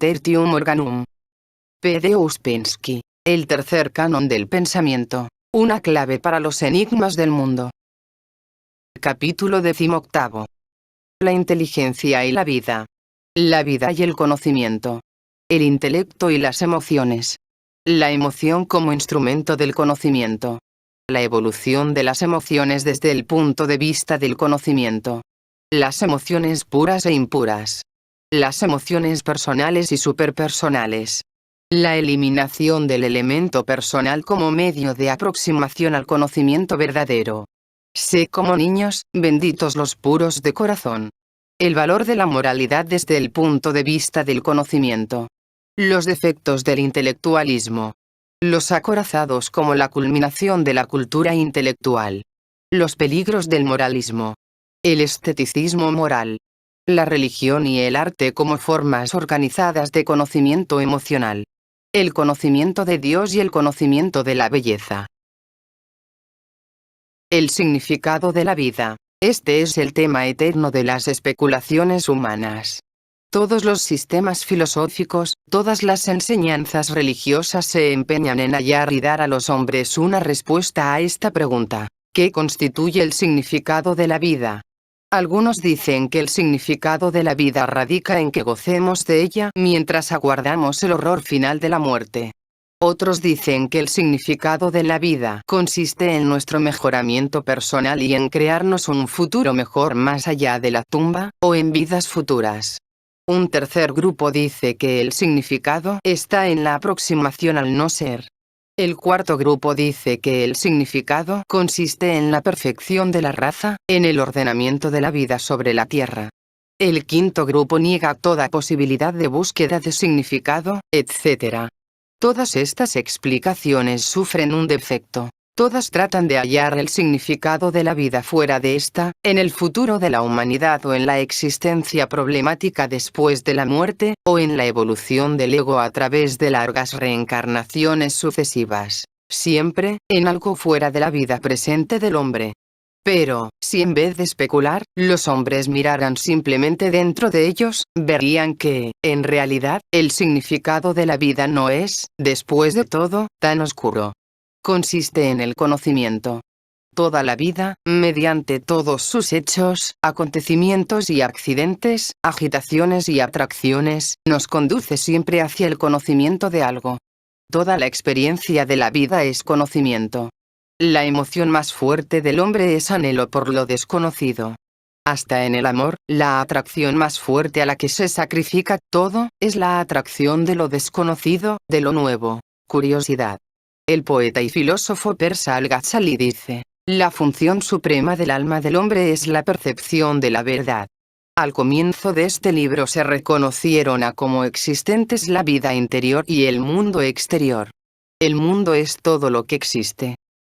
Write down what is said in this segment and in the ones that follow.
Tertium Organum. P. de Ouspensky. El tercer canon del pensamiento. Una clave para los enigmas del mundo. Capítulo 18. La inteligencia y la vida. La vida y el conocimiento. El intelecto y las emociones. La emoción como instrumento del conocimiento. La evolución de las emociones desde el punto de vista del conocimiento. Las emociones puras e impuras. Las emociones personales y superpersonales. La eliminación del elemento personal como medio de aproximación al conocimiento verdadero. Sé como niños, benditos los puros de corazón. El valor de la moralidad desde el punto de vista del conocimiento. Los defectos del intelectualismo. Los acorazados como la culminación de la cultura intelectual. Los peligros del moralismo. El esteticismo moral. La religión y el arte como formas organizadas de conocimiento emocional. El conocimiento de Dios y el conocimiento de la belleza. El significado de la vida. Este es el tema eterno de las especulaciones humanas. Todos los sistemas filosóficos, todas las enseñanzas religiosas se empeñan en hallar y dar a los hombres una respuesta a esta pregunta. ¿Qué constituye el significado de la vida? Algunos dicen que el significado de la vida radica en que gocemos de ella mientras aguardamos el horror final de la muerte. Otros dicen que el significado de la vida consiste en nuestro mejoramiento personal y en crearnos un futuro mejor más allá de la tumba, o en vidas futuras. Un tercer grupo dice que el significado está en la aproximación al no ser. El cuarto grupo dice que el significado consiste en la perfección de la raza, en el ordenamiento de la vida sobre la tierra. El quinto grupo niega toda posibilidad de búsqueda de significado, etc. Todas estas explicaciones sufren un defecto. Todas tratan de hallar el significado de la vida fuera de esta, en el futuro de la humanidad o en la existencia problemática después de la muerte, o en la evolución del ego a través de largas reencarnaciones sucesivas. Siempre, en algo fuera de la vida presente del hombre. Pero, si en vez de especular, los hombres miraran simplemente dentro de ellos, verían que, en realidad, el significado de la vida no es, después de todo, tan oscuro. Consiste en el conocimiento. Toda la vida, mediante todos sus hechos, acontecimientos y accidentes, agitaciones y atracciones, nos conduce siempre hacia el conocimiento de algo. Toda la experiencia de la vida es conocimiento. La emoción más fuerte del hombre es anhelo por lo desconocido. Hasta en el amor, la atracción más fuerte a la que se sacrifica todo, es la atracción de lo desconocido, de lo nuevo. Curiosidad. El poeta y filósofo persa Al-Ghazali dice, la función suprema del alma del hombre es la percepción de la verdad. Al comienzo de este libro se reconocieron a como existentes la vida interior y el mundo exterior. El mundo es todo lo que existe.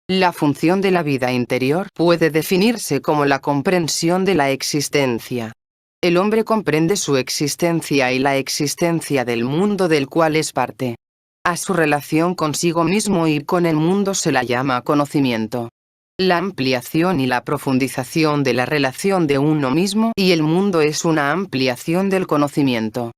La función de la vida interior puede definirse como la comprensión de la existencia. El hombre comprende su existencia y la existencia del mundo del cual es parte. A su relación consigo mismo y con el mundo se la llama conocimiento. La ampliación y la profundización de la relación de uno mismo y el mundo es una ampliación del conocimiento.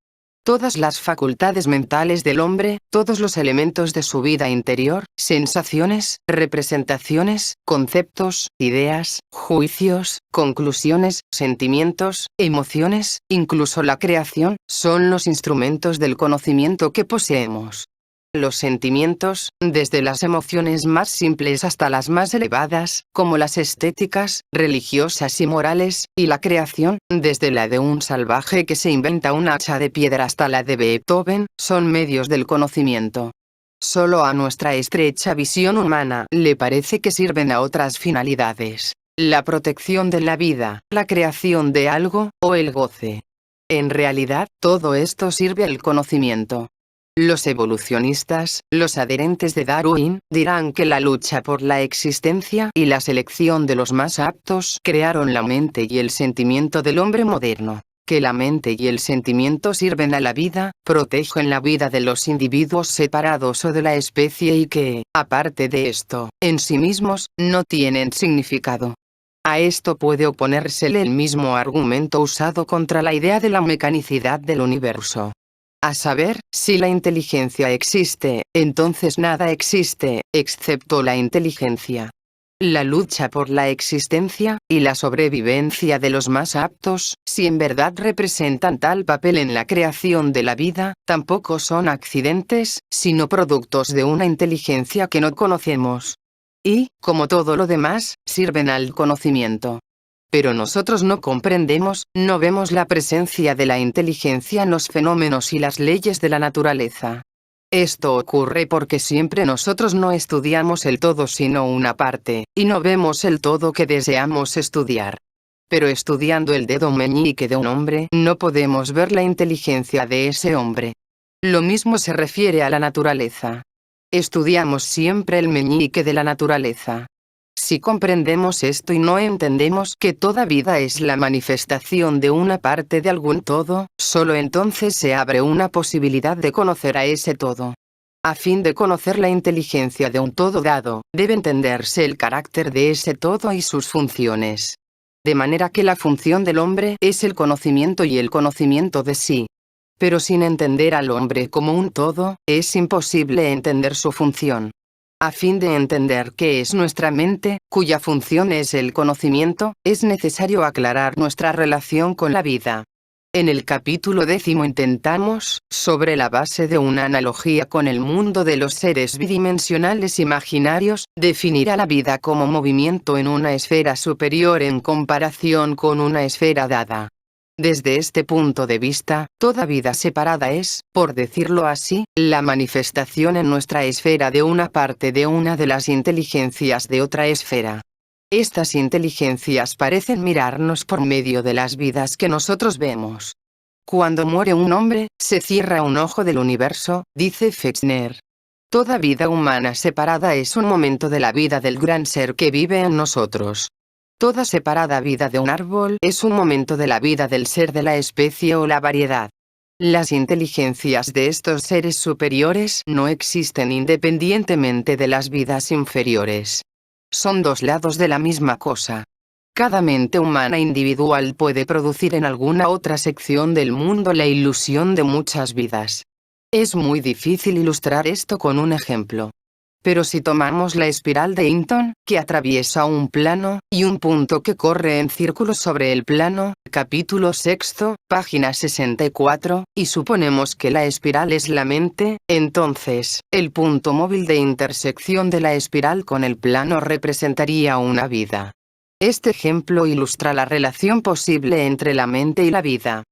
Todas las facultades mentales del hombre, todos los elementos de su vida interior, sensaciones, representaciones, conceptos, ideas, juicios, conclusiones, sentimientos, emociones, incluso la creación, son los instrumentos del conocimiento que poseemos. Los sentimientos, desde las emociones más simples hasta las más elevadas, como las estéticas, religiosas y morales, y la creación, desde la de un salvaje que se inventa un hacha de piedra hasta la de Beethoven, son medios del conocimiento. Solo a nuestra estrecha visión humana le parece que sirven a otras finalidades. La protección de la vida, la creación de algo, o el goce. En realidad, todo esto sirve al conocimiento. Los evolucionistas, los adherentes de Darwin, dirán que la lucha por la existencia y la selección de los más aptos crearon la mente y el sentimiento del hombre moderno, que la mente y el sentimiento sirven a la vida, protegen la vida de los individuos separados o de la especie y que, aparte de esto, en sí mismos, no tienen significado. A esto puede oponérsele el mismo argumento usado contra la idea de la mecanicidad del universo. A saber, si la inteligencia existe, entonces nada existe, excepto la inteligencia. La lucha por la existencia, y la sobrevivencia de los más aptos, si en verdad representan tal papel en la creación de la vida, tampoco son accidentes, sino productos de una inteligencia que no conocemos. Y, como todo lo demás, sirven al conocimiento. Pero nosotros no comprendemos, no vemos la presencia de la inteligencia en los fenómenos y las leyes de la naturaleza. Esto ocurre porque siempre nosotros no estudiamos el todo sino una parte, y no vemos el todo que deseamos estudiar. Pero estudiando el dedo meñique de un hombre, no podemos ver la inteligencia de ese hombre. Lo mismo se refiere a la naturaleza. Estudiamos siempre el meñique de la naturaleza. Si comprendemos esto y no entendemos que toda vida es la manifestación de una parte de algún todo, solo entonces se abre una posibilidad de conocer a ese todo. A fin de conocer la inteligencia de un todo dado, debe entenderse el carácter de ese todo y sus funciones. De manera que la función del hombre es el conocimiento y el conocimiento de sí. Pero sin entender al hombre como un todo, es imposible entender su función. A fin de entender qué es nuestra mente, cuya función es el conocimiento, es necesario aclarar nuestra relación con la vida. En el capítulo 10 intentamos, sobre la base de una analogía con el mundo de los seres bidimensionales imaginarios, definir a la vida como movimiento en una esfera superior en comparación con una esfera dada. Desde este punto de vista, toda vida separada es, por decirlo así, la manifestación en nuestra esfera de una parte de una de las inteligencias de otra esfera. Estas inteligencias parecen mirarnos por medio de las vidas que nosotros vemos. Cuando muere un hombre, se cierra un ojo del universo, dice Fechner. Toda vida humana separada es un momento de la vida del gran ser que vive en nosotros. Toda separada vida de un árbol es un momento de la vida del ser de la especie o la variedad. Las inteligencias de estos seres superiores no existen independientemente de las vidas inferiores. Son dos lados de la misma cosa. Cada mente humana individual puede producir en alguna otra sección del mundo la ilusión de muchas vidas. Es muy difícil ilustrar esto con un ejemplo. Pero si tomamos la espiral de Hinton, que atraviesa un plano, y un punto que corre en círculos sobre el plano, capítulo 6, página 64, y suponemos que la espiral es la mente, entonces, el punto móvil de intersección de la espiral con el plano representaría una vida. Este ejemplo ilustra la relación posible entre la mente y la vida.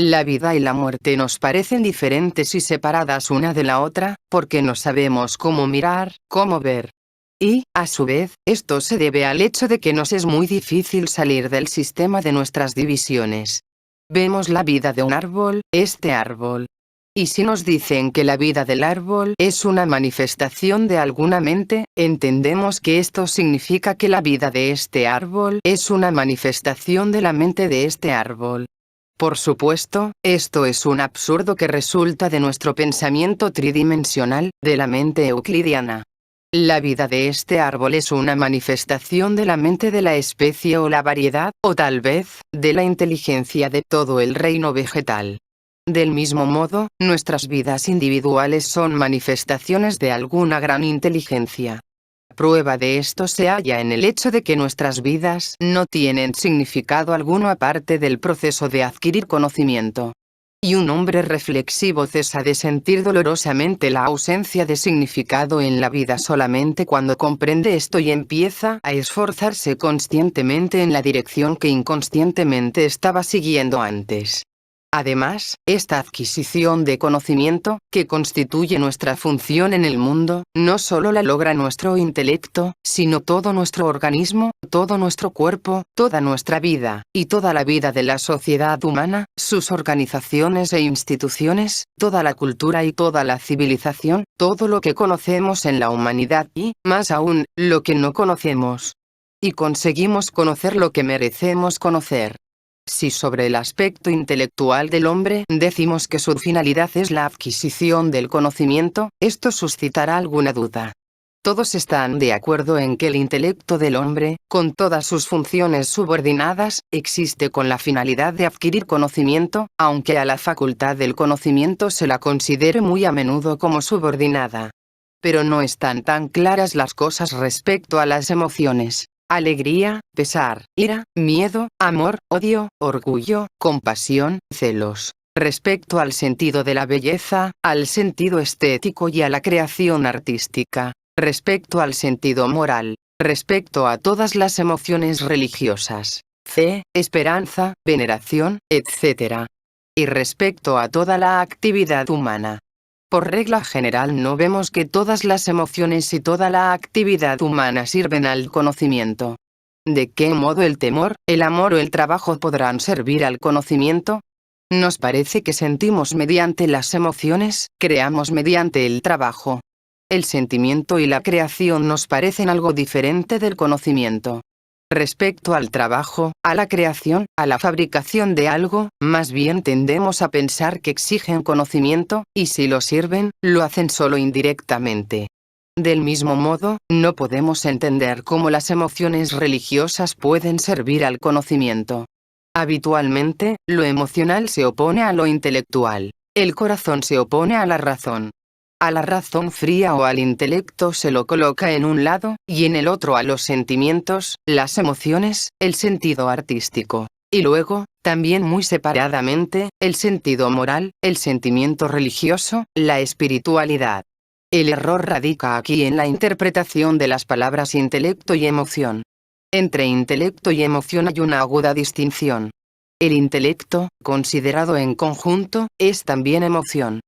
La vida y la muerte nos parecen diferentes y separadas una de la otra, porque no sabemos cómo mirar, cómo ver. Y, a su vez, esto se debe al hecho de que nos es muy difícil salir del sistema de nuestras divisiones. Vemos la vida de un árbol, este árbol. Y si nos dicen que la vida del árbol es una manifestación de alguna mente, entendemos que esto significa que la vida de este árbol es una manifestación de la mente de este árbol. Por supuesto, esto es un absurdo que resulta de nuestro pensamiento tridimensional, de la mente euclidiana. La vida de este árbol es una manifestación de la mente de la especie o la variedad, o tal vez, de la inteligencia de todo el reino vegetal. Del mismo modo, nuestras vidas individuales son manifestaciones de alguna gran inteligencia. Prueba de esto se halla en el hecho de que nuestras vidas no tienen significado alguno aparte del proceso de adquirir conocimiento. Y un hombre reflexivo cesa de sentir dolorosamente la ausencia de significado en la vida solamente cuando comprende esto y empieza a esforzarse conscientemente en la dirección que inconscientemente estaba siguiendo antes. Además, esta adquisición de conocimiento, que constituye nuestra función en el mundo, no solo la logra nuestro intelecto, sino todo nuestro organismo, todo nuestro cuerpo, toda nuestra vida, y toda la vida de la sociedad humana, sus organizaciones e instituciones, toda la cultura y toda la civilización, todo lo que conocemos en la humanidad y, más aún, lo que no conocemos. Y conseguimos conocer lo que merecemos conocer. Si sobre el aspecto intelectual del hombre decimos que su finalidad es la adquisición del conocimiento, esto suscitará alguna duda. Todos están de acuerdo en que el intelecto del hombre, con todas sus funciones subordinadas, existe con la finalidad de adquirir conocimiento, aunque a la facultad del conocimiento se la considere muy a menudo como subordinada. Pero no están tan claras las cosas respecto a las emociones. Alegría, pesar, ira, miedo, amor, odio, orgullo, compasión, celos. Respecto al sentido de la belleza, al sentido estético y a la creación artística. Respecto al sentido moral. Respecto a todas las emociones religiosas. Fe, esperanza, veneración, etc. Y respecto a toda la actividad humana. Por regla general no vemos que todas las emociones y toda la actividad humana sirven al conocimiento. ¿De qué modo el temor, el amor o el trabajo podrán servir al conocimiento? Nos parece que sentimos mediante las emociones, creamos mediante el trabajo. El sentimiento y la creación nos parecen algo diferente del conocimiento. Respecto al trabajo, a la creación, a la fabricación de algo, más bien tendemos a pensar que exigen conocimiento, y si lo sirven, lo hacen solo indirectamente. Del mismo modo, no podemos entender cómo las emociones religiosas pueden servir al conocimiento. Habitualmente, lo emocional se opone a lo intelectual. El corazón se opone a la razón. A la razón fría o al intelecto se lo coloca en un lado, y en el otro a los sentimientos, las emociones, el sentido artístico. Y luego, también muy separadamente, el sentido moral, el sentimiento religioso, la espiritualidad. El error radica aquí en la interpretación de las palabras intelecto y emoción. Entre intelecto y emoción hay una aguda distinción. El intelecto, considerado en conjunto, es también emoción.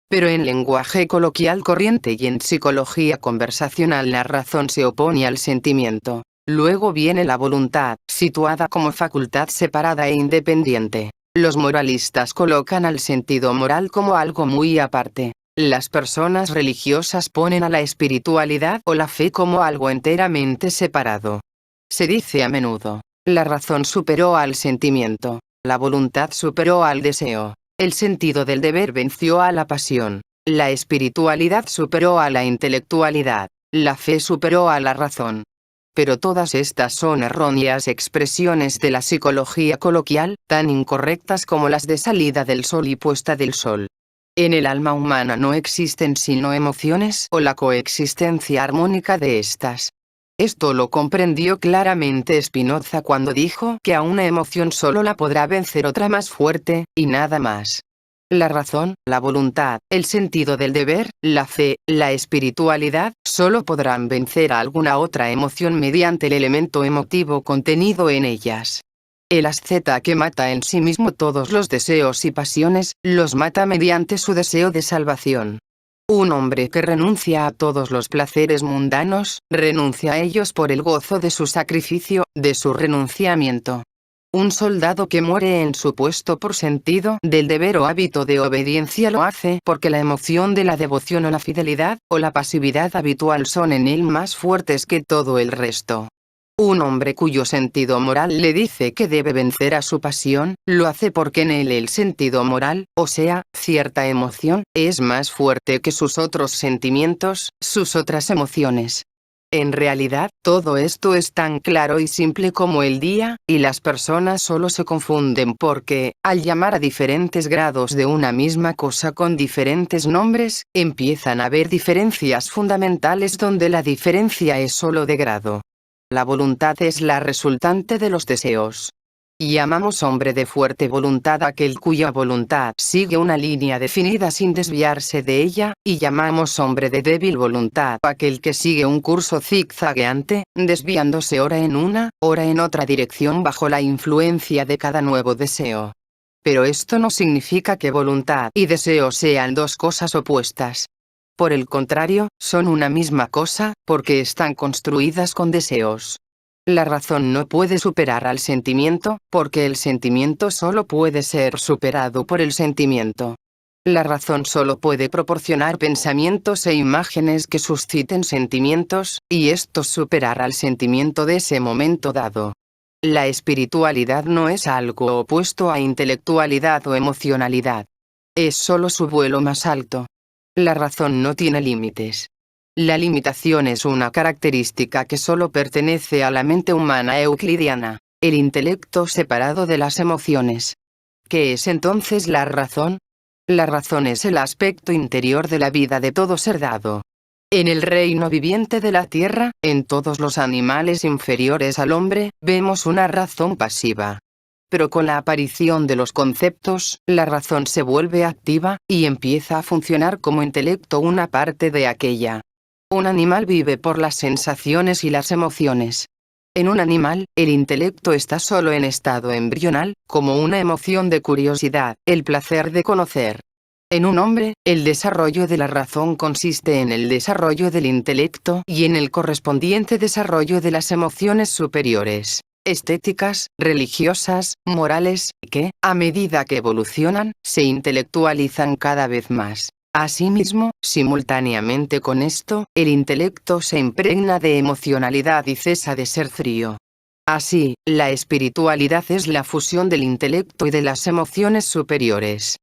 Pero en lenguaje coloquial corriente y en psicología conversacional la razón se opone al sentimiento. Luego viene la voluntad, situada como facultad separada e independiente. Los moralistas colocan al sentido moral como algo muy aparte. Las personas religiosas ponen a la espiritualidad o la fe como algo enteramente separado. Se dice a menudo, la razón superó al sentimiento, la voluntad superó al deseo. El sentido del deber venció a la pasión. La espiritualidad superó a la intelectualidad. La fe superó a la razón. Pero todas estas son erróneas expresiones de la psicología coloquial, tan incorrectas como las de salida del sol y puesta del sol. En el alma humana no existen sino emociones o la coexistencia armónica de estas. Esto lo comprendió claramente Spinoza cuando dijo que a una emoción solo la podrá vencer otra más fuerte, y nada más. La razón, la voluntad, el sentido del deber, la fe, la espiritualidad, solo podrán vencer a alguna otra emoción mediante el elemento emotivo contenido en ellas. El asceta que mata en sí mismo todos los deseos y pasiones, los mata mediante su deseo de salvación. Un hombre que renuncia a todos los placeres mundanos, renuncia a ellos por el gozo de su sacrificio, de su renunciamiento. Un soldado que muere en su puesto por sentido del deber o hábito de obediencia lo hace porque la emoción de la devoción o la fidelidad, o la pasividad habitual son en él más fuertes que todo el resto. Un hombre cuyo sentido moral le dice que debe vencer a su pasión, lo hace porque en él el sentido moral, o sea, cierta emoción, es más fuerte que sus otros sentimientos, sus otras emociones. En realidad, todo esto es tan claro y simple como el día, y las personas solo se confunden porque, al llamar a diferentes grados de una misma cosa con diferentes nombres, empiezan a haber diferencias fundamentales donde la diferencia es solo de grado. La voluntad es la resultante de los deseos. Llamamos hombre de fuerte voluntad aquel cuya voluntad sigue una línea definida sin desviarse de ella, y llamamos hombre de débil voluntad aquel que sigue un curso zigzagueante, desviándose ora en una, ora en otra dirección bajo la influencia de cada nuevo deseo. Pero esto no significa que voluntad y deseo sean dos cosas opuestas. Por el contrario, son una misma cosa, porque están construidas con deseos. La razón no puede superar al sentimiento, porque el sentimiento solo puede ser superado por el sentimiento. La razón solo puede proporcionar pensamientos e imágenes que susciten sentimientos, y estos superar al sentimiento de ese momento dado. La espiritualidad no es algo opuesto a intelectualidad o emocionalidad. Es solo su vuelo más alto. La razón no tiene límites. La limitación es una característica que solo pertenece a la mente humana euclidiana, el intelecto separado de las emociones. ¿Qué es entonces la razón? La razón es el aspecto interior de la vida de todo ser dado. En el reino viviente de la tierra, en todos los animales inferiores al hombre, vemos una razón pasiva. Pero con la aparición de los conceptos, la razón se vuelve activa, y empieza a funcionar como intelecto, una parte de aquella. Un animal vive por las sensaciones y las emociones. En un animal, el intelecto está solo en estado embrional, como una emoción de curiosidad, el placer de conocer. En un hombre, el desarrollo de la razón consiste en el desarrollo del intelecto y en el correspondiente desarrollo de las emociones superiores, estéticas, religiosas, morales, que, a medida que evolucionan, se intelectualizan cada vez más. Asimismo, simultáneamente con esto, el intelecto se impregna de emocionalidad y cesa de ser frío. Así, la espiritualidad es la fusión del intelecto y de las emociones superiores.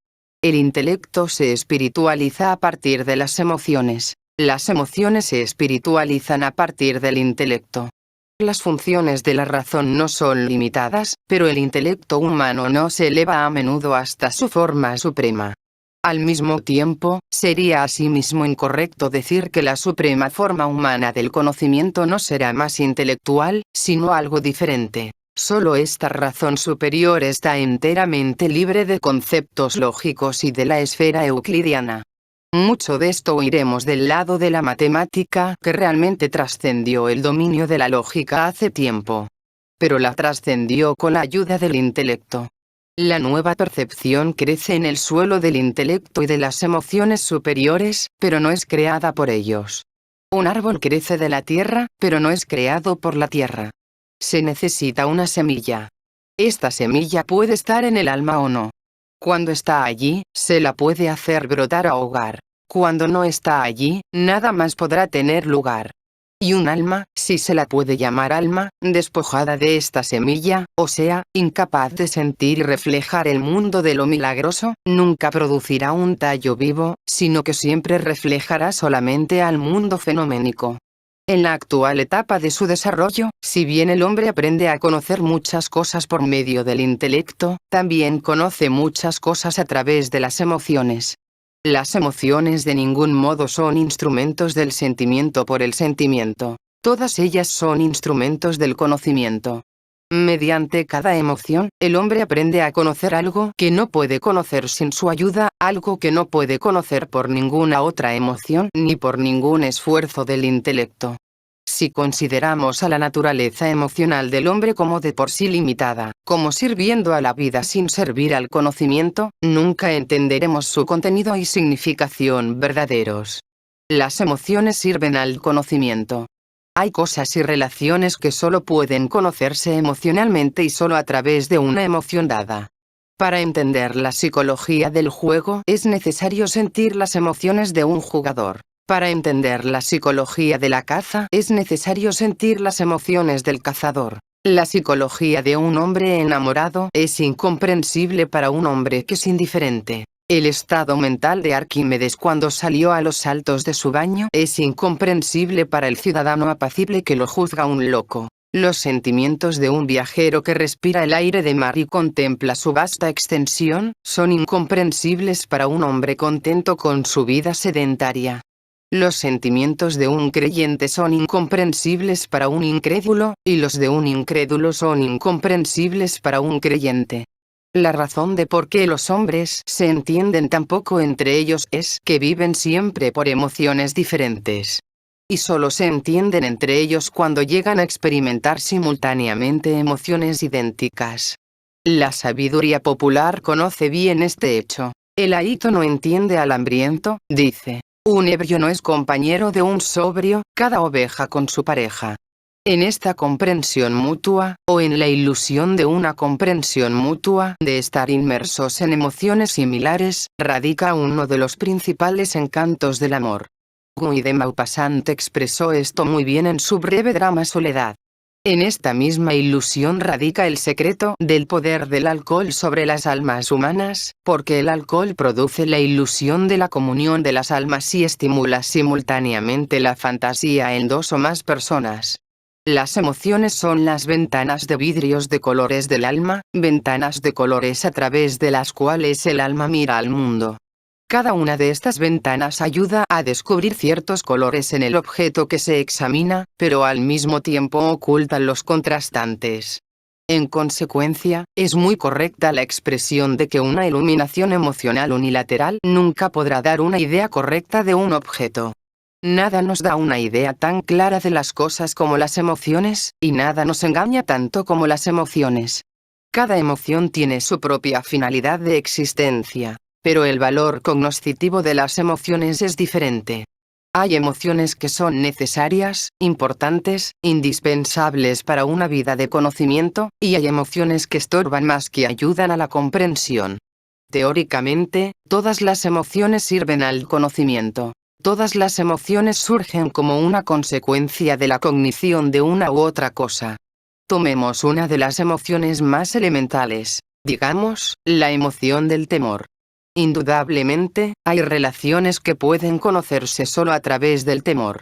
El intelecto se espiritualiza a partir de las emociones. Las emociones se espiritualizan a partir del intelecto. Las funciones de la razón no son limitadas, pero el intelecto humano no se eleva a menudo hasta su forma suprema. Al mismo tiempo, sería asimismo incorrecto decir que la suprema forma humana del conocimiento no será más intelectual, sino algo diferente. Solo esta razón superior está enteramente libre de conceptos lógicos y de la esfera euclidiana. Mucho de esto oiremos del lado de la matemática, que realmente trascendió el dominio de la lógica hace tiempo. Pero la trascendió con la ayuda del intelecto. La nueva percepción crece en el suelo del intelecto y de las emociones superiores, pero no es creada por ellos. Un árbol crece de la tierra, pero no es creado por la tierra. Se necesita una semilla. Esta semilla puede estar en el alma o no. Cuando está allí, se la puede hacer brotar o ahogar. Cuando no está allí, nada más podrá tener lugar. Y un alma, si se la puede llamar alma, despojada de esta semilla, o sea, incapaz de sentir y reflejar el mundo de lo milagroso, nunca producirá un tallo vivo, sino que siempre reflejará solamente al mundo fenoménico. En la actual etapa de su desarrollo, si bien el hombre aprende a conocer muchas cosas por medio del intelecto, también conoce muchas cosas a través de las emociones. Las emociones de ningún modo son instrumentos del sentimiento por el sentimiento. Todas ellas son instrumentos del conocimiento. Mediante cada emoción, el hombre aprende a conocer algo que no puede conocer sin su ayuda, algo que no puede conocer por ninguna otra emoción ni por ningún esfuerzo del intelecto. Si consideramos a la naturaleza emocional del hombre como de por sí limitada, como sirviendo a la vida sin servir al conocimiento, nunca entenderemos su contenido y significación verdaderos. Las emociones sirven al conocimiento. Hay cosas y relaciones que solo pueden conocerse emocionalmente y solo a través de una emoción dada. Para entender la psicología del juego, es necesario sentir las emociones de un jugador. Para entender la psicología de la caza, es necesario sentir las emociones del cazador. La psicología de un hombre enamorado es incomprensible para un hombre que es indiferente. El estado mental de Arquímedes cuando salió a los saltos de su baño es incomprensible para el ciudadano apacible que lo juzga un loco. Los sentimientos de un viajero que respira el aire de mar y contempla su vasta extensión, son incomprensibles para un hombre contento con su vida sedentaria. Los sentimientos de un creyente son incomprensibles para un incrédulo, y los de un incrédulo son incomprensibles para un creyente. La razón de por qué los hombres se entienden tan poco entre ellos es que viven siempre por emociones diferentes. Y solo se entienden entre ellos cuando llegan a experimentar simultáneamente emociones idénticas. La sabiduría popular conoce bien este hecho. El ahito no entiende al hambriento, dice. Un ebrio no es compañero de un sobrio, cada oveja con su pareja. En esta comprensión mutua, o en la ilusión de una comprensión mutua, de estar inmersos en emociones similares, radica uno de los principales encantos del amor. Guy de Maupassant expresó esto muy bien en su breve drama Soledad. En esta misma ilusión radica el secreto del poder del alcohol sobre las almas humanas, porque el alcohol produce la ilusión de la comunión de las almas y estimula simultáneamente la fantasía en dos o más personas. Las emociones son las ventanas de vidrios de colores del alma, ventanas de colores a través de las cuales el alma mira al mundo. Cada una de estas ventanas ayuda a descubrir ciertos colores en el objeto que se examina, pero al mismo tiempo ocultan los contrastantes. En consecuencia, es muy correcta la expresión de que una iluminación emocional unilateral nunca podrá dar una idea correcta de un objeto. Nada nos da una idea tan clara de las cosas como las emociones, y nada nos engaña tanto como las emociones. Cada emoción tiene su propia finalidad de existencia. Pero el valor cognoscitivo de las emociones es diferente. Hay emociones que son necesarias, importantes, indispensables para una vida de conocimiento, y hay emociones que estorban más que ayudan a la comprensión. Teóricamente, todas las emociones sirven al conocimiento. Todas las emociones surgen como una consecuencia de la cognición de una u otra cosa. Tomemos una de las emociones más elementales, digamos, la emoción del temor. Indudablemente, hay relaciones que pueden conocerse solo a través del temor.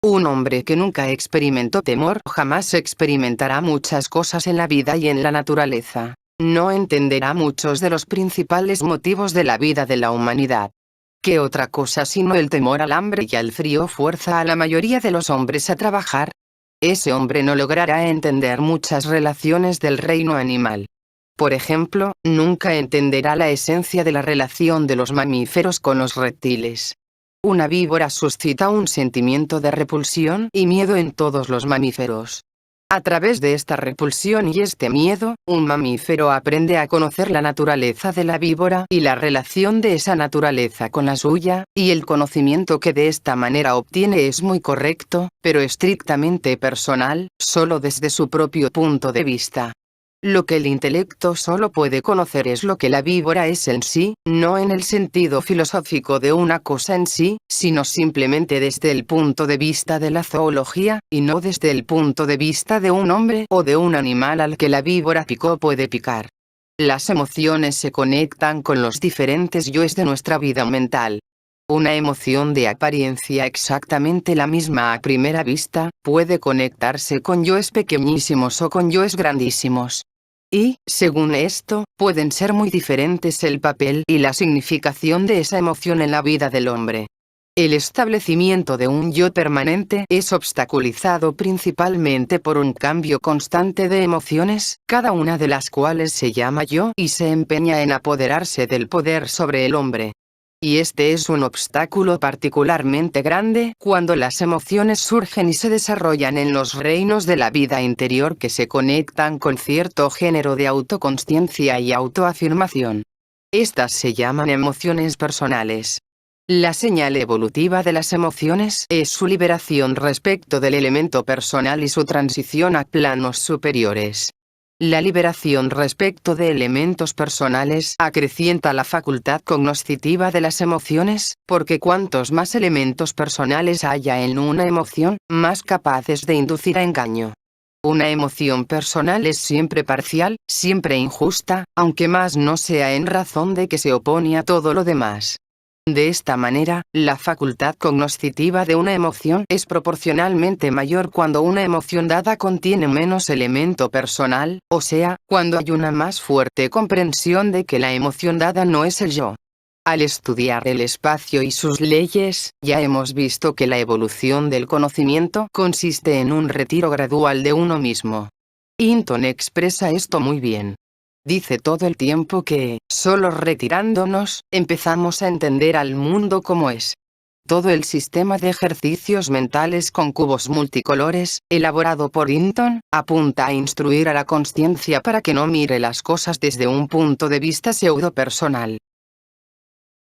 Un hombre que nunca experimentó temor jamás experimentará muchas cosas en la vida y en la naturaleza. No entenderá muchos de los principales motivos de la vida de la humanidad. ¿Qué otra cosa sino el temor al hambre y al frío fuerza a la mayoría de los hombres a trabajar? Ese hombre no logrará entender muchas relaciones del reino animal. Por ejemplo, nunca entenderá la esencia de la relación de los mamíferos con los reptiles. Una víbora suscita un sentimiento de repulsión y miedo en todos los mamíferos. A través de esta repulsión y este miedo, un mamífero aprende a conocer la naturaleza de la víbora y la relación de esa naturaleza con la suya, y el conocimiento que de esta manera obtiene es muy correcto, pero estrictamente personal, solo desde su propio punto de vista. Lo que el intelecto solo puede conocer es lo que la víbora es en sí, no en el sentido filosófico de una cosa en sí, sino simplemente desde el punto de vista de la zoología, y no desde el punto de vista de un hombre o de un animal al que la víbora picó o puede picar. Las emociones se conectan con los diferentes yoes de nuestra vida mental. Una emoción de apariencia exactamente la misma a primera vista, puede conectarse con yoes pequeñísimos o con yoes grandísimos. Y, según esto, pueden ser muy diferentes el papel y la significación de esa emoción en la vida del hombre. El establecimiento de un yo permanente es obstaculizado principalmente por un cambio constante de emociones, cada una de las cuales se llama yo y se empeña en apoderarse del poder sobre el hombre. Y este es un obstáculo particularmente grande cuando las emociones surgen y se desarrollan en los reinos de la vida interior que se conectan con cierto género de autoconsciencia y autoafirmación. Estas se llaman emociones personales. La señal evolutiva de las emociones es su liberación respecto del elemento personal y su transición a planos superiores. La liberación respecto de elementos personales acrecienta la facultad cognoscitiva de las emociones, porque cuantos más elementos personales haya en una emoción, más capaces de inducir a engaño. Una emoción personal es siempre parcial, siempre injusta, aunque más no sea en razón de que se opone a todo lo demás. De esta manera, la facultad cognoscitiva de una emoción es proporcionalmente mayor cuando una emoción dada contiene menos elemento personal, o sea, cuando hay una más fuerte comprensión de que la emoción dada no es el yo. Al estudiar el espacio y sus leyes, ya hemos visto que la evolución del conocimiento consiste en un retiro gradual de uno mismo. Hinton expresa esto muy bien. Dice todo el tiempo que, solo retirándonos, empezamos a entender al mundo como es. Todo el sistema de ejercicios mentales con cubos multicolores, elaborado por Hinton, apunta a instruir a la consciencia para que no mire las cosas desde un punto de vista pseudo-personal.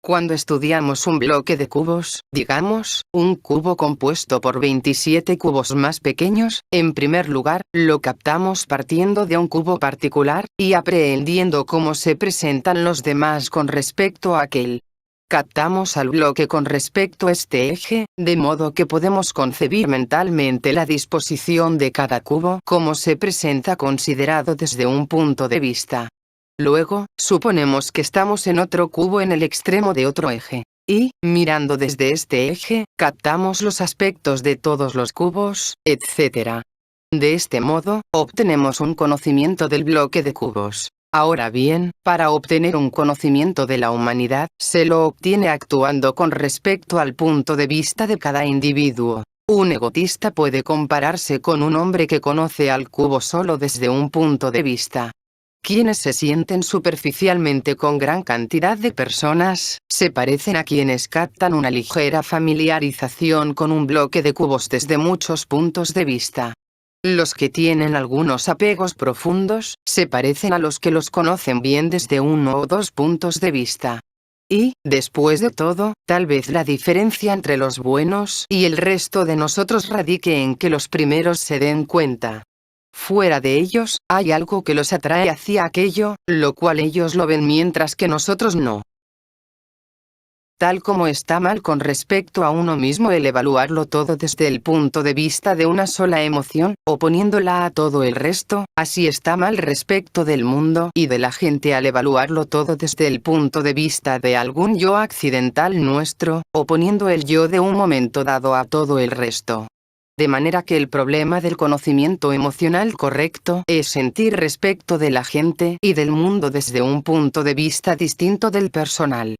Cuando estudiamos un bloque de cubos, digamos, un cubo compuesto por 27 cubos más pequeños, en primer lugar, lo captamos partiendo de un cubo particular, y aprehendiendo cómo se presentan los demás con respecto a aquel. captamos al bloque con respecto a este eje, de modo que podemos concebir mentalmente la disposición de cada cubo como se presenta considerado desde un punto de vista. Luego, suponemos que estamos en otro cubo en el extremo de otro eje. Y, mirando desde este eje, captamos los aspectos de todos los cubos, etc. De este modo, obtenemos un conocimiento del bloque de cubos. Ahora bien, para obtener un conocimiento de la humanidad, se lo obtiene actuando con respecto al punto de vista de cada individuo. Un egotista puede compararse con un hombre que conoce al cubo solo desde un punto de vista. Quienes se sienten superficialmente con gran cantidad de personas, se parecen a quienes captan una ligera familiarización con un bloque de cubos desde muchos puntos de vista. Los que tienen algunos apegos profundos, se parecen a los que los conocen bien desde uno o dos puntos de vista. Y, después de todo, tal vez la diferencia entre los buenos y el resto de nosotros radique en que los primeros se den cuenta. Fuera de ellos, hay algo que los atrae hacia aquello, lo cual ellos lo ven mientras que nosotros no. Tal como está mal con respecto a uno mismo el evaluarlo todo desde el punto de vista de una sola emoción, oponiéndola a todo el resto, así está mal respecto del mundo y de la gente al evaluarlo todo desde el punto de vista de algún yo accidental nuestro, oponiendo el yo de un momento dado a todo el resto. De manera que el problema del conocimiento emocional correcto es sentir respecto de la gente y del mundo desde un punto de vista distinto del personal.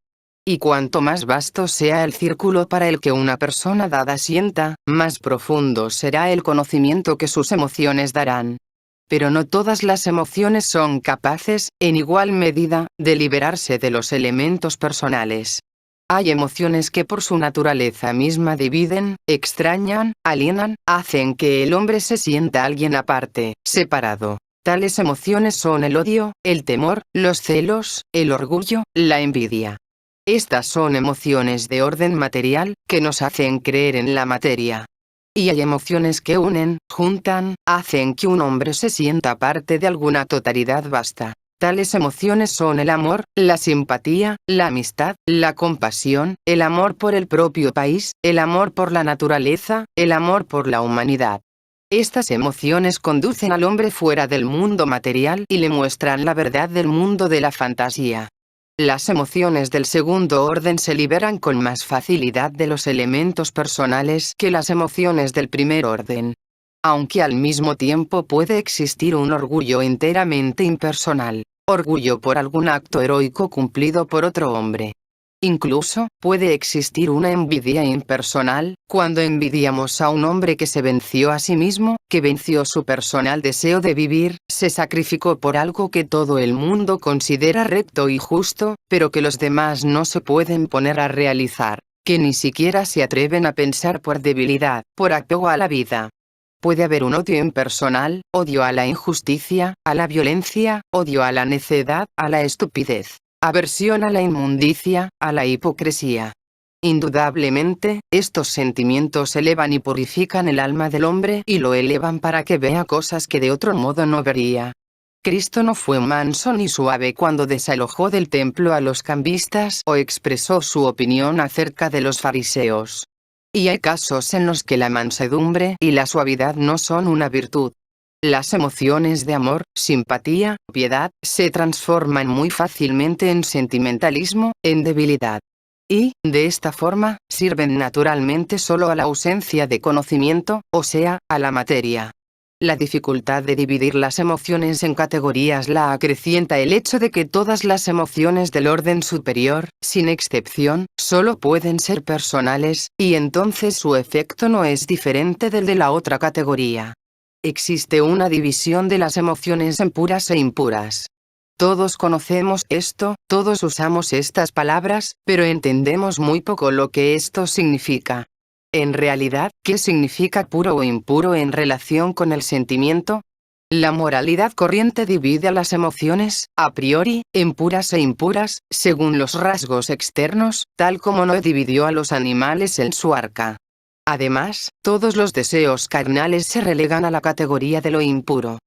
Y cuanto más vasto sea el círculo para el que una persona dada sienta, más profundo será el conocimiento que sus emociones darán. Pero no todas las emociones son capaces, en igual medida, de liberarse de los elementos personales. Hay emociones que por su naturaleza misma dividen, extrañan, alienan, hacen que el hombre se sienta alguien aparte, separado. Tales emociones son el odio, el temor, los celos, el orgullo, la envidia. Estas son emociones de orden material, que nos hacen creer en la materia. Y hay emociones que unen, juntan, hacen que un hombre se sienta parte de alguna totalidad vasta. Tales emociones son el amor, la simpatía, la amistad, la compasión, el amor por el propio país, el amor por la naturaleza, el amor por la humanidad. Estas emociones conducen al hombre fuera del mundo material y le muestran la verdad del mundo de la fantasía. Las emociones del segundo orden se liberan con más facilidad de los elementos personales que las emociones del primer orden. Aunque al mismo tiempo puede existir un orgullo enteramente impersonal, orgullo por algún acto heroico cumplido por otro hombre. Incluso, puede existir una envidia impersonal, cuando envidiamos a un hombre que se venció a sí mismo, que venció su personal deseo de vivir, se sacrificó por algo que todo el mundo considera recto y justo, pero que los demás no se pueden poner a realizar, que ni siquiera se atreven a pensar por debilidad, por apego a la vida. Puede haber un odio impersonal, odio a la injusticia, a la violencia, odio a la necedad, a la estupidez. Aversión a la inmundicia, a la hipocresía. Indudablemente, estos sentimientos elevan y purifican el alma del hombre y lo elevan para que vea cosas que de otro modo no vería. Cristo no fue manso ni suave cuando desalojó del templo a los cambistas o expresó su opinión acerca de los fariseos. Y hay casos en los que la mansedumbre y la suavidad no son una virtud. Las emociones de amor, simpatía, piedad, se transforman muy fácilmente en sentimentalismo, en debilidad. Y, de esta forma, sirven naturalmente solo a la ausencia de conocimiento, o sea, a la materia. La dificultad de dividir las emociones en categorías la acrecienta el hecho de que todas las emociones del orden superior, sin excepción, solo pueden ser personales, y entonces su efecto no es diferente del de la otra categoría. Existe una división de las emociones en puras e impuras. Todos conocemos esto, todos usamos estas palabras, pero entendemos muy poco lo que esto significa. En realidad, ¿qué significa puro o impuro en relación con el sentimiento? La moralidad corriente divide a las emociones, a priori, en puras e impuras, según los rasgos externos, tal como Noé dividió a los animales en su arca. Además, todos los deseos carnales se relegan a la categoría de lo impuro.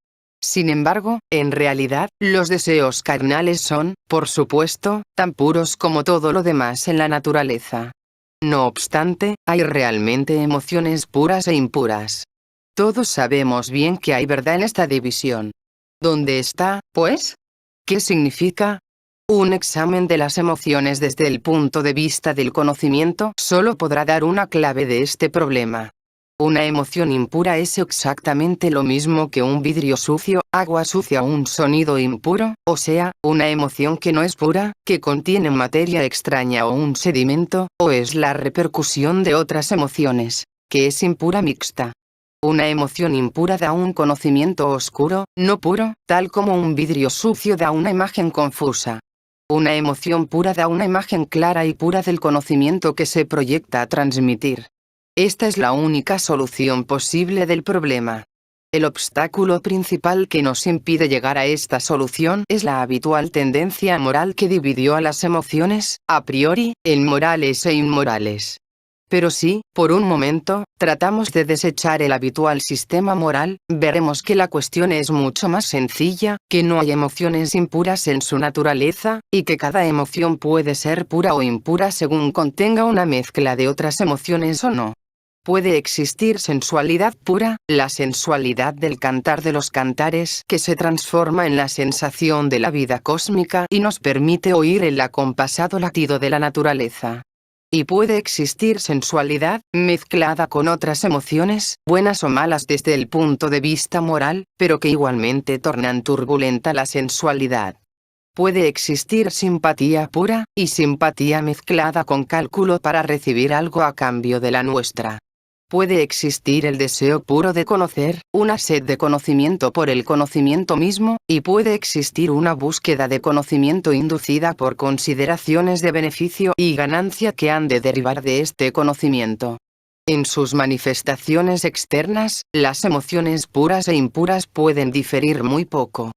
Sin embargo, en realidad, los deseos carnales son, por supuesto, tan puros como todo lo demás en la naturaleza. No obstante, hay realmente emociones puras e impuras. Todos sabemos bien que hay verdad en esta división. ¿Dónde está, pues? ¿Qué significa? Un examen de las emociones desde el punto de vista del conocimiento solo podrá dar una clave de este problema. Una emoción impura es exactamente lo mismo que un vidrio sucio, agua sucia o un sonido impuro, o sea, una emoción que no es pura, que contiene materia extraña o un sedimento, o es la repercusión de otras emociones, que es impura mixta. Una emoción impura da un conocimiento oscuro, no puro, tal como un vidrio sucio da una imagen confusa. Una emoción pura da una imagen clara y pura del conocimiento que se proyecta a transmitir. Esta es la única solución posible del problema. El obstáculo principal que nos impide llegar a esta solución es la habitual tendencia moral que dividió a las emociones, a priori, en morales e inmorales. Pero si, por un momento, tratamos de desechar el habitual sistema moral, veremos que la cuestión es mucho más sencilla, que no hay emociones impuras en su naturaleza, y que cada emoción puede ser pura o impura según contenga una mezcla de otras emociones o no. Puede existir sensualidad pura, la sensualidad del cantar de los cantares, que se transforma en la sensación de la vida cósmica y nos permite oír el acompasado latido de la naturaleza. Y puede existir sensualidad, mezclada con otras emociones, buenas o malas desde el punto de vista moral, pero que igualmente tornan turbulenta la sensualidad. Puede existir simpatía pura, y simpatía mezclada con cálculo para recibir algo a cambio de la nuestra. Puede existir el deseo puro de conocer, una sed de conocimiento por el conocimiento mismo, y puede existir una búsqueda de conocimiento inducida por consideraciones de beneficio y ganancia que han de derivar de este conocimiento. En sus manifestaciones externas, las emociones puras e impuras pueden diferir muy poco.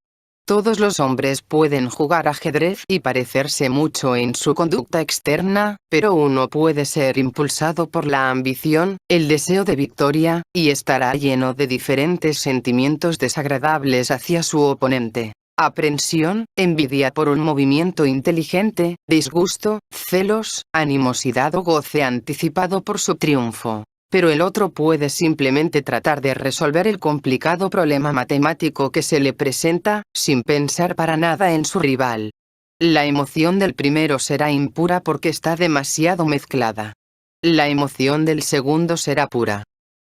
Todos los hombres pueden jugar ajedrez y parecerse mucho en su conducta externa, pero uno puede ser impulsado por la ambición, el deseo de victoria, y estará lleno de diferentes sentimientos desagradables hacia su oponente. Aprensión, envidia por un movimiento inteligente, disgusto, celos, animosidad o goce anticipado por su triunfo. Pero el otro puede simplemente tratar de resolver el complicado problema matemático que se le presenta, sin pensar para nada en su rival. La emoción del primero será impura porque está demasiado mezclada. La emoción del segundo será pura.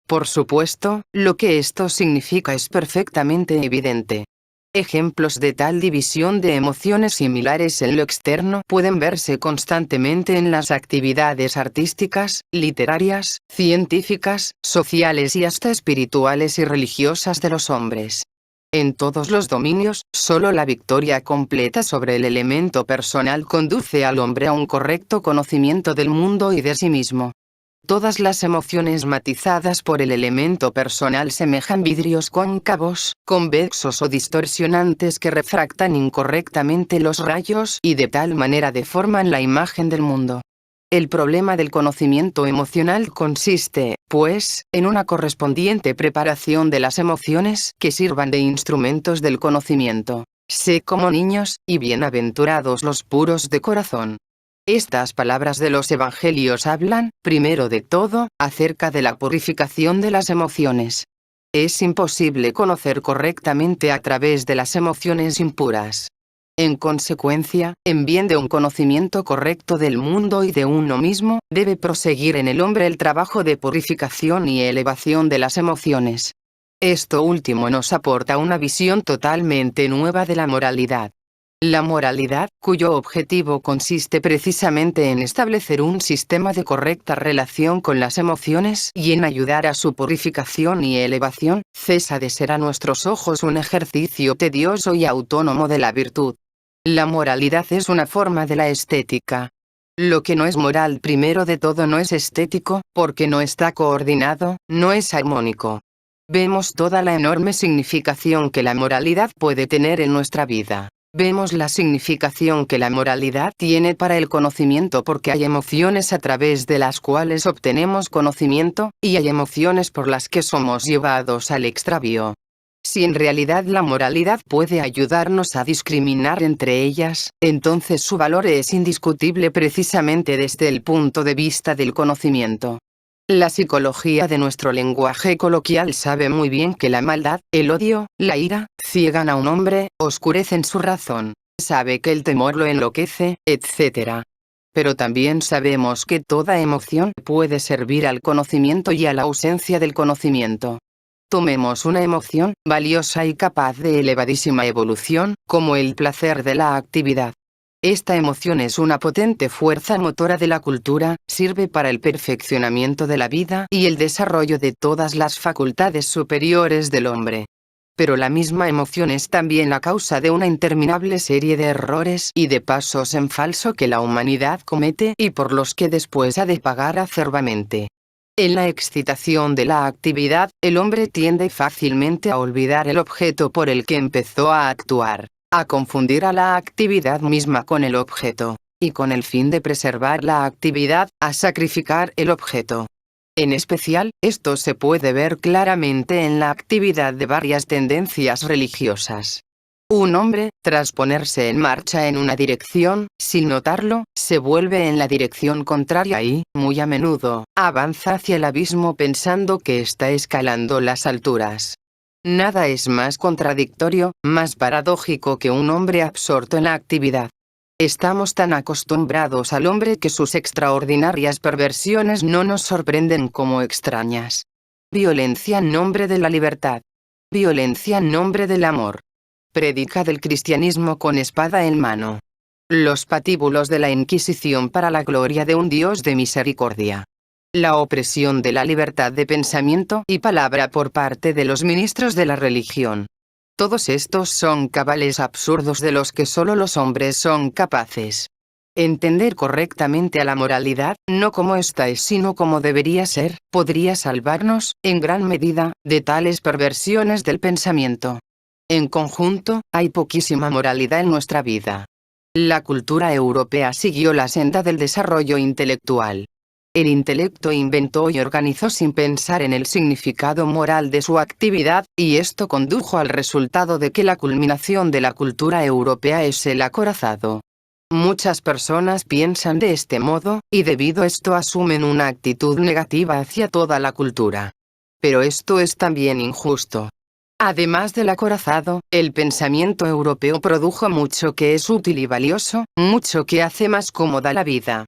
Por supuesto, lo que esto significa es perfectamente evidente. Ejemplos de tal división de emociones similares en lo externo pueden verse constantemente en las actividades artísticas, literarias, científicas, sociales y hasta espirituales y religiosas de los hombres. En todos los dominios, solo la victoria completa sobre el elemento personal conduce al hombre a un correcto conocimiento del mundo y de sí mismo. Todas las emociones matizadas por el elemento personal semejan vidrios cóncavos, convexos o distorsionantes que refractan incorrectamente los rayos y de tal manera deforman la imagen del mundo. El problema del conocimiento emocional consiste, pues, en una correspondiente preparación de las emociones que sirvan de instrumentos del conocimiento. Sé como niños, y bienaventurados los puros de corazón. Estas palabras de los evangelios hablan, primero de todo, acerca de la purificación de las emociones. Es imposible conocer correctamente a través de las emociones impuras. En consecuencia, en bien de un conocimiento correcto del mundo y de uno mismo, debe proseguir en el hombre el trabajo de purificación y elevación de las emociones. Esto último nos aporta una visión totalmente nueva de la moralidad. La moralidad, cuyo objetivo consiste precisamente en establecer un sistema de correcta relación con las emociones y en ayudar a su purificación y elevación, cesa de ser a nuestros ojos un ejercicio tedioso y autónomo de la virtud. La moralidad es una forma de la estética. Lo que no es moral primero de todo no es estético, porque no está coordinado, no es armónico. Vemos toda la enorme significación que la moralidad puede tener en nuestra vida. Vemos la significación que la moralidad tiene para el conocimiento porque hay emociones a través de las cuales obtenemos conocimiento, y hay emociones por las que somos llevados al extravío. Si en realidad la moralidad puede ayudarnos a discriminar entre ellas, entonces su valor es indiscutible precisamente desde el punto de vista del conocimiento. La psicología de nuestro lenguaje coloquial sabe muy bien que la maldad, el odio, la ira, ciegan a un hombre, oscurecen su razón. Sabe que el temor lo enloquece, etc. Pero también sabemos que toda emoción puede servir al conocimiento y a la ausencia del conocimiento. Tomemos una emoción, valiosa y capaz de elevadísima evolución, como el placer de la actividad. Esta emoción es una potente fuerza motora de la cultura, sirve para el perfeccionamiento de la vida y el desarrollo de todas las facultades superiores del hombre. Pero la misma emoción es también la causa de una interminable serie de errores y de pasos en falso que la humanidad comete y por los que después ha de pagar acerbamente. En la excitación de la actividad, el hombre tiende fácilmente a olvidar el objeto por el que empezó a actuar, a confundir a la actividad misma con el objeto, y con el fin de preservar la actividad, a sacrificar el objeto. En especial, esto se puede ver claramente en la actividad de varias tendencias religiosas. Un hombre, tras ponerse en marcha en una dirección, sin notarlo, se vuelve en la dirección contraria y, muy a menudo, avanza hacia el abismo pensando que está escalando las alturas. Nada es más contradictorio, más paradójico que un hombre absorto en la actividad. Estamos tan acostumbrados al hombre que sus extraordinarias perversiones no nos sorprenden como extrañas. Violencia en nombre de la libertad. Violencia en nombre del amor. Predica del cristianismo con espada en mano. Los patíbulos de la Inquisición para la gloria de un Dios de misericordia. La opresión de la libertad de pensamiento y palabra por parte de los ministros de la religión. Todos estos son cabales absurdos de los que solo los hombres son capaces. Entender correctamente a la moralidad, no como ésta es sino como debería ser, podría salvarnos, en gran medida, de tales perversiones del pensamiento. En conjunto, hay poquísima moralidad en nuestra vida. La cultura europea siguió la senda del desarrollo intelectual. El intelecto inventó y organizó sin pensar en el significado moral de su actividad, y esto condujo al resultado de que la culminación de la cultura europea es el acorazado. Muchas personas piensan de este modo, y debido a esto asumen una actitud negativa hacia toda la cultura. Pero esto es también injusto. Además del acorazado, el pensamiento europeo produjo mucho que es útil y valioso, mucho que hace más cómoda la vida.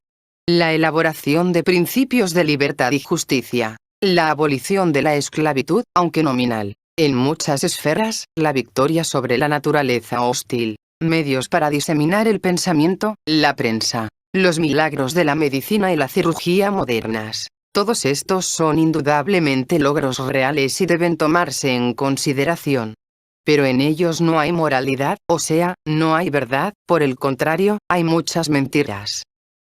La elaboración de principios de libertad y justicia. La abolición de la esclavitud, aunque nominal. En muchas esferas, la victoria sobre la naturaleza hostil. Medios para diseminar el pensamiento, la prensa. Los milagros de la medicina y la cirugía modernas. Todos estos son indudablemente logros reales y deben tomarse en consideración. Pero en ellos no hay moralidad, o sea, no hay verdad, por el contrario, hay muchas mentiras.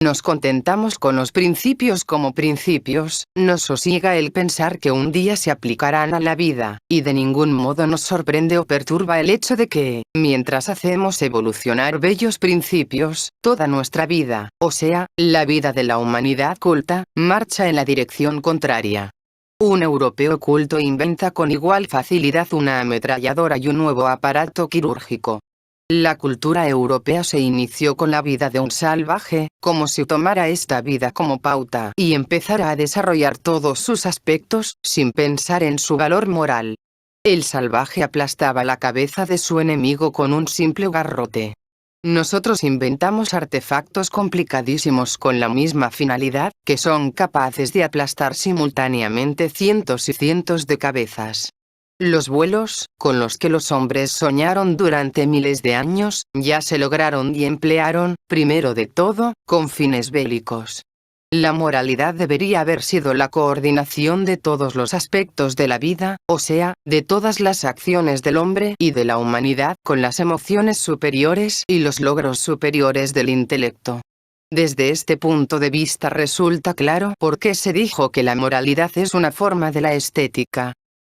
Nos contentamos con los principios como principios, nos sosiega el pensar que un día se aplicarán a la vida, y de ningún modo nos sorprende o perturba el hecho de que, mientras hacemos evolucionar bellos principios, toda nuestra vida, o sea, la vida de la humanidad culta, marcha en la dirección contraria. Un europeo culto inventa con igual facilidad una ametralladora y un nuevo aparato quirúrgico. La cultura europea se inició con la vida de un salvaje, como si tomara esta vida como pauta y empezara a desarrollar todos sus aspectos, sin pensar en su valor moral. El salvaje aplastaba la cabeza de su enemigo con un simple garrote. Nosotros inventamos artefactos complicadísimos con la misma finalidad, que son capaces de aplastar simultáneamente cientos y cientos de cabezas. Los vuelos, con los que los hombres soñaron durante miles de años, ya se lograron y emplearon, primero de todo, con fines bélicos. La moralidad debería haber sido la coordinación de todos los aspectos de la vida, o sea, de todas las acciones del hombre y de la humanidad con las emociones superiores y los logros superiores del intelecto. Desde este punto de vista resulta claro por qué se dijo que la moralidad es una forma de la estética.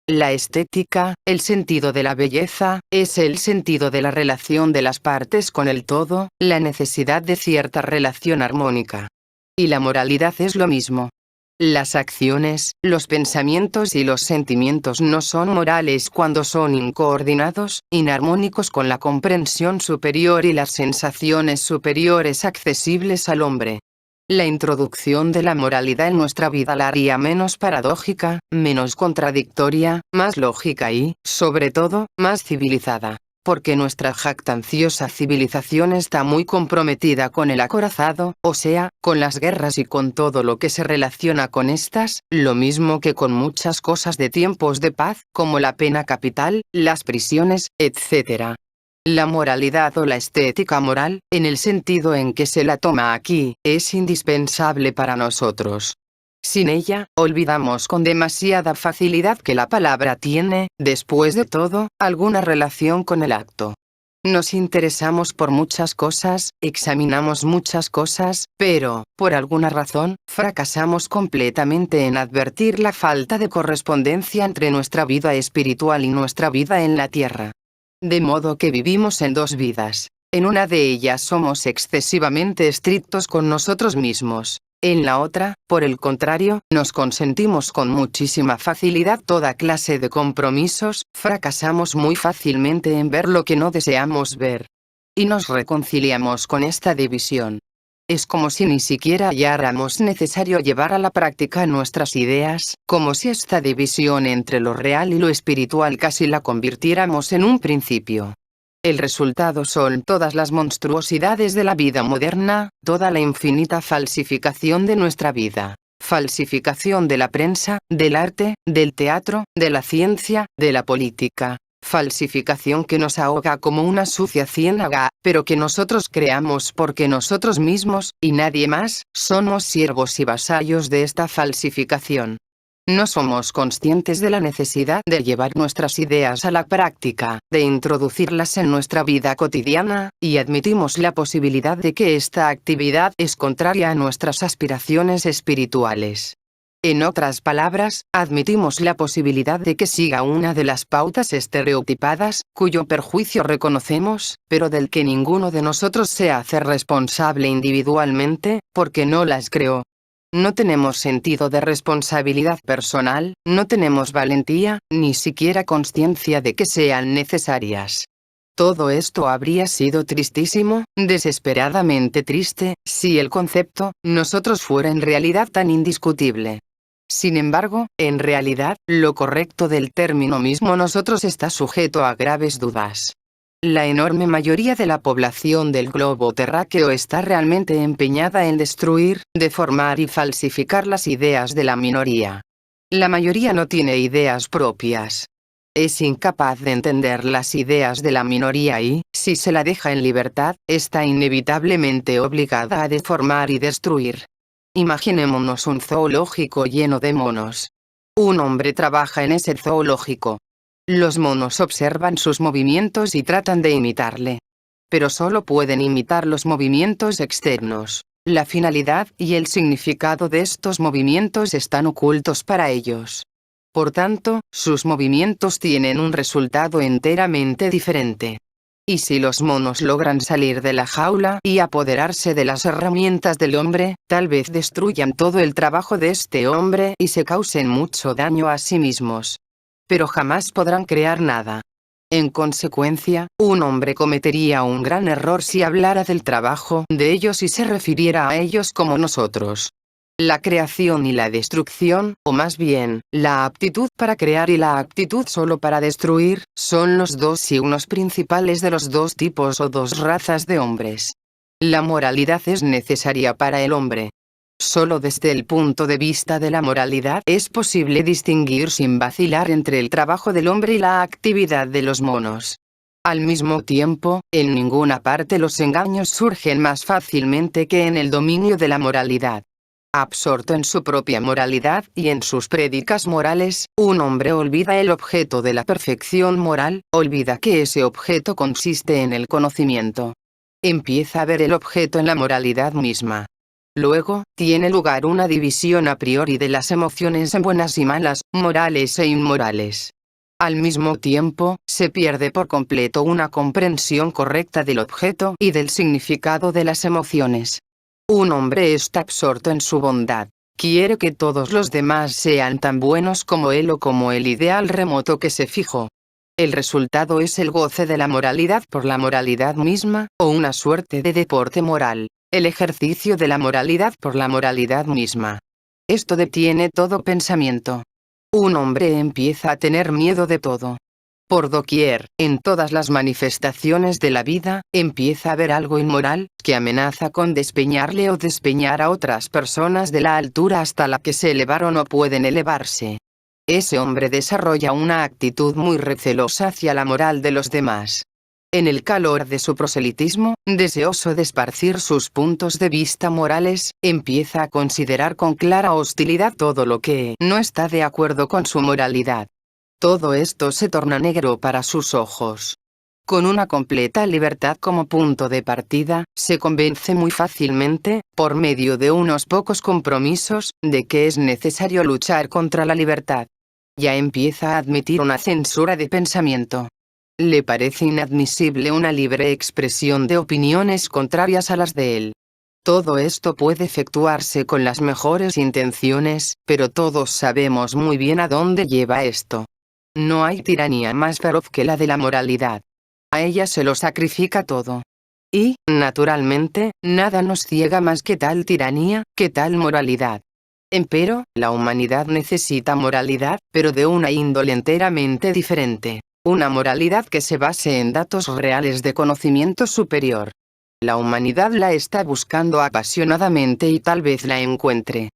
La estética, el sentido de la belleza, es el sentido de la relación de las partes con el todo, la necesidad de cierta relación armónica. Y la moralidad es lo mismo. Las acciones, los pensamientos y los sentimientos no son morales cuando son incoordinados, inarmónicos con la comprensión superior y las sensaciones superiores accesibles al hombre. La introducción de la moralidad en nuestra vida la haría menos paradójica, menos contradictoria, más lógica y, sobre todo, más civilizada. Porque nuestra jactanciosa civilización está muy comprometida con el acorazado, o sea, con las guerras y con todo lo que se relaciona con estas, lo mismo que con muchas cosas de tiempos de paz, como la pena capital, las prisiones, etc. La moralidad o la estética moral, en el sentido en que se la toma aquí, es indispensable para nosotros. Sin ella, olvidamos con demasiada facilidad que la palabra tiene, después de todo, alguna relación con el acto. Nos interesamos por muchas cosas, examinamos muchas cosas, pero, por alguna razón, fracasamos completamente en advertir la falta de correspondencia entre nuestra vida espiritual y nuestra vida en la tierra. De modo que vivimos en dos vidas. En una de ellas somos excesivamente estrictos con nosotros mismos. En la otra, por el contrario, nos consentimos con muchísima facilidad toda clase de compromisos, fracasamos muy fácilmente en ver lo que no deseamos ver. Y nos reconciliamos con esta división. Es como si ni siquiera halláramos necesario llevar a la práctica nuestras ideas, como si esta división entre lo real y lo espiritual casi la convirtiéramos en un principio. El resultado son todas las monstruosidades de la vida moderna, toda la infinita falsificación de nuestra vida. Falsificación de la prensa, del arte, del teatro, de la ciencia, de la política. Falsificación que nos ahoga como una sucia ciénaga, pero que nosotros creamos porque nosotros mismos, y nadie más, somos siervos y vasallos de esta falsificación. No somos conscientes de la necesidad de llevar nuestras ideas a la práctica, de introducirlas en nuestra vida cotidiana, y admitimos la posibilidad de que esta actividad es contraria a nuestras aspiraciones espirituales. En otras palabras, admitimos la posibilidad de que siga una de las pautas estereotipadas, cuyo perjuicio reconocemos, pero del que ninguno de nosotros se hace responsable individualmente, porque no las creó. No tenemos sentido de responsabilidad personal, no tenemos valentía, ni siquiera conciencia de que sean necesarias. Todo esto habría sido tristísimo, desesperadamente triste, si el concepto, nosotros fuera en realidad tan indiscutible. Sin embargo, en realidad, lo correcto del término mismo nosotros está sujeto a graves dudas. La enorme mayoría de la población del globo terráqueo está realmente empeñada en destruir, deformar y falsificar las ideas de la minoría. La mayoría no tiene ideas propias. Es incapaz de entender las ideas de la minoría y, si se la deja en libertad, está inevitablemente obligada a deformar y destruir. Imaginémonos un zoológico lleno de monos. Un hombre trabaja en ese zoológico. Los monos observan sus movimientos y tratan de imitarle. Pero solo pueden imitar los movimientos externos. La finalidad y el significado de estos movimientos están ocultos para ellos. Por tanto, sus movimientos tienen un resultado enteramente diferente. Y si los monos logran salir de la jaula y apoderarse de las herramientas del hombre, tal vez destruyan todo el trabajo de este hombre y se causen mucho daño a sí mismos. Pero jamás podrán crear nada. En consecuencia, un hombre cometería un gran error si hablara del trabajo de ellos y se refiriera a ellos como nosotros. La creación y la destrucción, o más bien, la aptitud para crear y la aptitud solo para destruir, son los dos signos principales de los dos tipos o dos razas de hombres. La moralidad es necesaria para el hombre. Solo desde el punto de vista de la moralidad es posible distinguir sin vacilar entre el trabajo del hombre y la actividad de los monos. Al mismo tiempo, en ninguna parte los engaños surgen más fácilmente que en el dominio de la moralidad. Absorto en su propia moralidad y en sus prédicas morales, un hombre olvida el objeto de la perfección moral, olvida que ese objeto consiste en el conocimiento. Empieza a ver el objeto en la moralidad misma. Luego, tiene lugar una división a priori de las emociones en buenas y malas, morales e inmorales. Al mismo tiempo, se pierde por completo una comprensión correcta del objeto y del significado de las emociones. Un hombre está absorto en su bondad. quiere que todos los demás sean tan buenos como él o como el ideal remoto que se fijó. El resultado es el goce de la moralidad por la moralidad misma, o una suerte de deporte moral, el ejercicio de la moralidad por la moralidad misma. Esto detiene todo pensamiento. Un hombre empieza a tener miedo de todo. Por doquier, en todas las manifestaciones de la vida, empieza a ver algo inmoral, que amenaza con despeñarle o despeñar a otras personas de la altura hasta la que se elevaron o pueden elevarse. Ese hombre desarrolla una actitud muy recelosa hacia la moral de los demás. En el calor de su proselitismo, deseoso de esparcir sus puntos de vista morales, empieza a considerar con clara hostilidad todo lo que no está de acuerdo con su moralidad. Todo esto se torna negro para sus ojos. Con una completa libertad como punto de partida, se convence muy fácilmente, por medio de unos pocos compromisos, de que es necesario luchar contra la libertad. Ya empieza a admitir una censura de pensamiento. Le parece inadmisible una libre expresión de opiniones contrarias a las de él. Todo esto puede efectuarse con las mejores intenciones, pero todos sabemos muy bien a dónde lleva esto. No hay tiranía más feroz que la de la moralidad. A ella se lo sacrifica todo. Y, naturalmente, nada nos ciega más que tal tiranía, que tal moralidad. Empero, la humanidad necesita moralidad, pero de una índole enteramente diferente. Una moralidad que se base en datos reales de conocimiento superior. La humanidad la está buscando apasionadamente y tal vez la encuentre.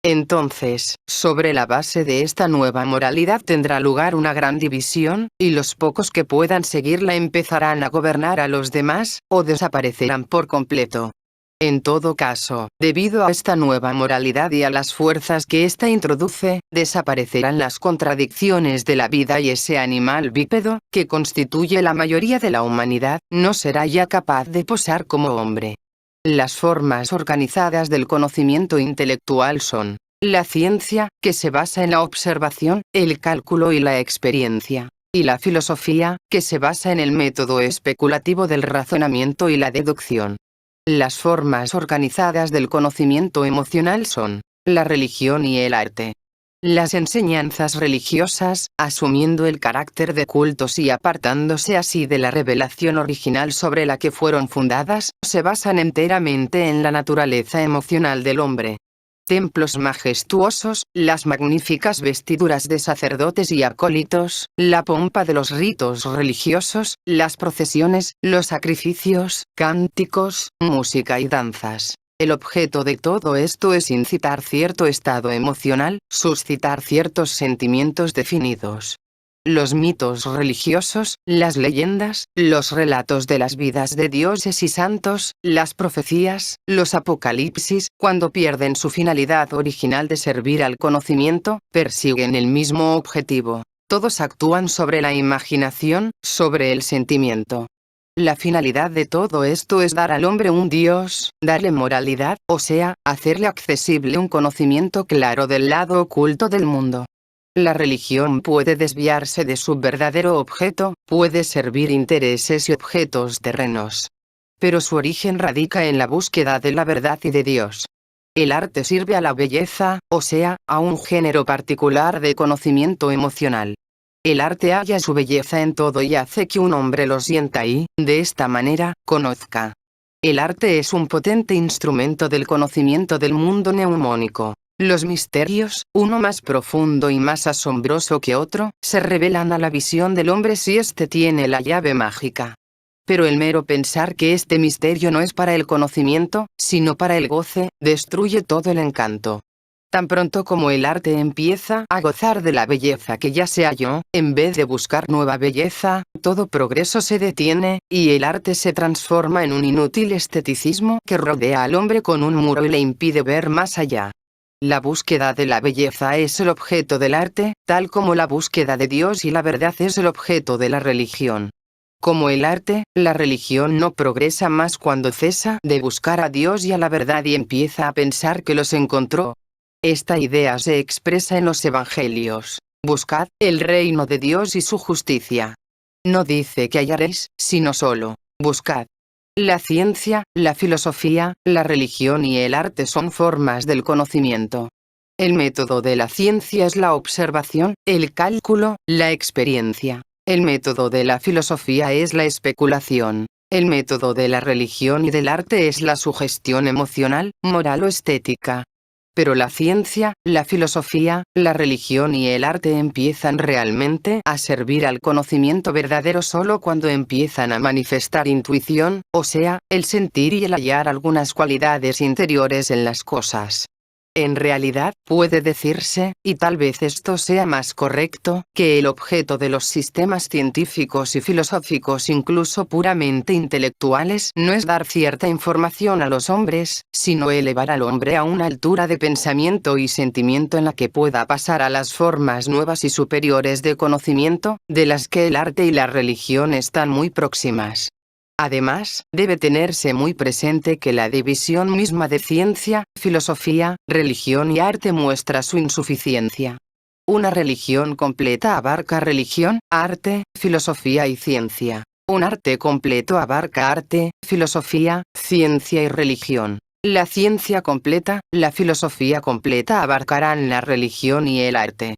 Entonces, sobre la base de esta nueva moralidad tendrá lugar una gran división, y los pocos que puedan seguirla empezarán a gobernar a los demás, o desaparecerán por completo. En todo caso, debido a esta nueva moralidad y a las fuerzas que ésta introduce, desaparecerán las contradicciones de la vida y ese animal bípedo, que constituye la mayoría de la humanidad, no será ya capaz de posar como hombre. Las formas organizadas del conocimiento intelectual son la ciencia, que se basa en la observación, el cálculo y la experiencia, y la filosofía, que se basa en el método especulativo del razonamiento y la deducción. Las formas organizadas del conocimiento emocional son la religión y el arte. Las enseñanzas religiosas, asumiendo el carácter de cultos y apartándose así de la revelación original sobre la que fueron fundadas, se basan enteramente en la naturaleza emocional del hombre. Templos majestuosos, las magníficas vestiduras de sacerdotes y acólitos, la pompa de los ritos religiosos, las procesiones, los sacrificios, cánticos, música y danzas. El objeto de todo esto es incitar cierto estado emocional, suscitar ciertos sentimientos definidos. Los mitos religiosos, las leyendas, los relatos de las vidas de dioses y santos, las profecías, los apocalipsis, cuando pierden su finalidad original de servir al conocimiento, persiguen el mismo objetivo. Todos actúan sobre la imaginación, sobre el sentimiento. La finalidad de todo esto es dar al hombre un Dios, darle moralidad, o sea, hacerle accesible un conocimiento claro del lado oculto del mundo. La religión puede desviarse de su verdadero objeto, puede servir intereses y objetos terrenos. Pero su origen radica en la búsqueda de la verdad y de Dios. El arte sirve a la belleza, o sea, a un género particular de conocimiento emocional. El arte halla su belleza en todo y hace que un hombre lo sienta y, de esta manera, conozca. El arte es un potente instrumento del conocimiento del mundo neumónico. Los misterios, uno más profundo y más asombroso que otro, se revelan a la visión del hombre si éste tiene la llave mágica. Pero el mero pensar que este misterio no es para el conocimiento, sino para el goce, destruye todo el encanto. Tan pronto como el arte empieza a gozar de la belleza que ya se halló, en vez de buscar nueva belleza, todo progreso se detiene, y el arte se transforma en un inútil esteticismo que rodea al hombre con un muro y le impide ver más allá. La búsqueda de la belleza es el objeto del arte, tal como la búsqueda de Dios y la verdad es el objeto de la religión. Como el arte, la religión no progresa más cuando cesa de buscar a Dios y a la verdad y empieza a pensar que los encontró. Esta idea se expresa en los evangelios. Buscad el reino de Dios y su justicia. No dice que hallaréis, sino solo, buscad. La ciencia, la filosofía, la religión y el arte son formas del conocimiento. El método de la ciencia es la observación, el cálculo, la experiencia. El método de la filosofía es la especulación. El método de la religión y del arte es la sugestión emocional, moral o estética. Pero la ciencia, la filosofía, la religión y el arte empiezan realmente a servir al conocimiento verdadero solo cuando empiezan a manifestar intuición, o sea, el sentir y el hallar algunas cualidades interiores en las cosas. En realidad, puede decirse, y tal vez esto sea más correcto, que el objeto de los sistemas científicos y filosóficos, incluso puramente intelectuales, no es dar cierta información a los hombres, sino elevar al hombre a una altura de pensamiento y sentimiento en la que pueda pasar a las formas nuevas y superiores de conocimiento, de las que el arte y la religión están muy próximas. Además, debe tenerse muy presente que la división misma de ciencia, filosofía, religión y arte muestra su insuficiencia. Una religión completa abarca religión, arte, filosofía y ciencia. Un arte completo abarca arte, filosofía, ciencia y religión. La ciencia completa, la filosofía completa abarcarán la religión y el arte.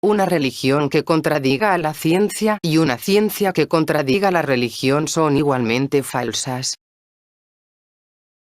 Una religión que contradiga a la ciencia y una ciencia que contradiga la religión son igualmente falsas.